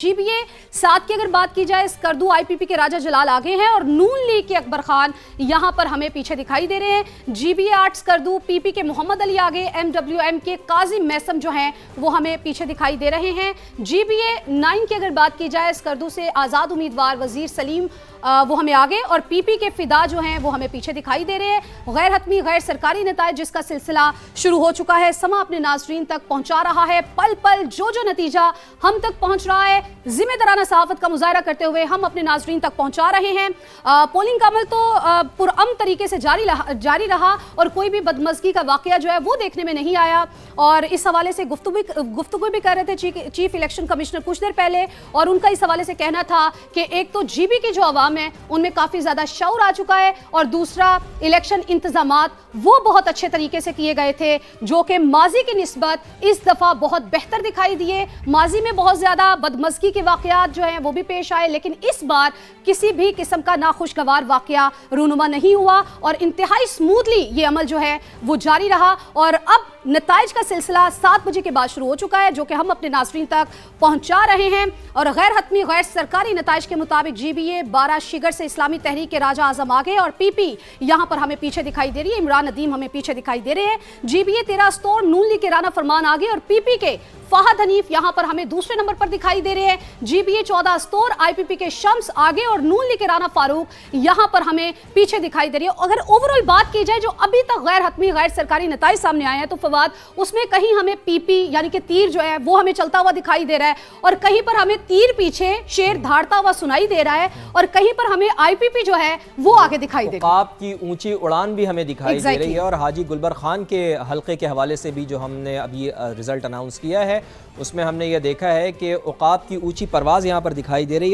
GBA 7 की अगर बात की जाए, स्कर्दू आईपीपी के राजा जलाल आगे हैं और नून लीग के अकबर खान यहां पर हमें पीछे दिखाई दे रहे हैं। जीबीए 8 स्कर्दू, पीपी के मोहम्मद अली आगे, एमडब्ल्यूएम के काजी मैसम जो हैं वो हमें पीछे दिखाई दे रहे हैं। जीबीए 9 की अगर बात की जाए, स्कर्दू से आजाद उम्मीदवार वजीर सलीम वो हमें आगे और पीपी के फिदा जो हैं वो हमें पीछे दिखाई दे रहे हैं। गैर हतमी गैर सरकारी नताइज जिसका सिलसिला शुरू हो चुका है, समा अपने नाजरीन तक पहुंचा रहा है। पल पल जो नतीजा हम तक पहुंच रहा है, जिम्मेदाराना सहाफत का मुजाहरा करते हुए हम अपने नाजरीन तक पहुंचा रहे हैं। पोलिंग का अमल तो पुरअमन तरीके से जारी रहा और कोई भी बदमज़गी का वाकया जो है वो देखने में नहीं आया। और इस हवाले से गुफ्तगू भी कर रहे थे चीफ इलेक्शन कमिश्नर कुछ देर पहले, और उनका इस हवाले से कहना था कि एक तो जीबी की जो आवाम है उनमें काफी ज्यादा शऊर आ चुका है, और दूसरा इलेक्शन इंतजामात वो बहुत अच्छे तरीके से किए गए थे जो कि माजी की निस्बत इस दफा बहुत बेहतर दिखाई दिए। माजी में बहुत ज्यादा बदमज़गी के वाकयात जो हैं वो भी पेश आए, लेकिन इस बार किसी भी किस्म का नाखुशगवार वाकया रूनुमा नहीं हुआ और इंतहाई स्मूथली ये अमल जो है वो जारी रहा। और अब नताइज का सिलसिला 7 बजे के बाद शुरू हो चुका है जो कि हम अपने नाज़रीन तक पहुंचा रहे हैं। और गैर हतमी गैर सरकारी नताइज के मुताबिक जीबीए 12 शिगर से इस्लामी तहरीक के राजा आजम आगे और पीपी यहां पर हमें पीछे दिखाई दे रही है। इमरान नदीम हमें पीछे दिखाई दे रहे हैं। जीबीए 13 अस्तोर नून लीग के राना फरमान आगे और पीपी के फहद हनीफ यहां पर हमें दूसरे नंबर पर दिखाई दे रहे हैं। जीबीए 14 अस्तोर आईपीपी के शम्स आगे और नून लीग के राना फारूक यहां पर हमें पीछे दिखाई दे रही है। अगर ओवरऑल बात की जाए जो अभी तक गैर हतमी गैर सरकारी नताइज सामने आए हैं तो फवाद उसमें कहीं हमें पीपी यानी कि तीर जो है वो हमें चलता हुआ दिखाई दे रहा है, और कहीं पर हमें तीर पीछे शेर धाड़ता हुआ सुनाई दे रहा है, और कहीं पर हमें आईपीपी जो है वो आगे दिखाई दे रही है। औकाफ की ऊंची उड़ान भी हमें दिखाई दे रही है। और हाजी गुलबर खान के हल्के के हवाले से भी जो हमने अभी रिजल्ट अनाउंस किया है उसमें हमने ये देखा है कि औकाफ की ऊंची परवाज़ यहाँ पर दिखाई दे रही है।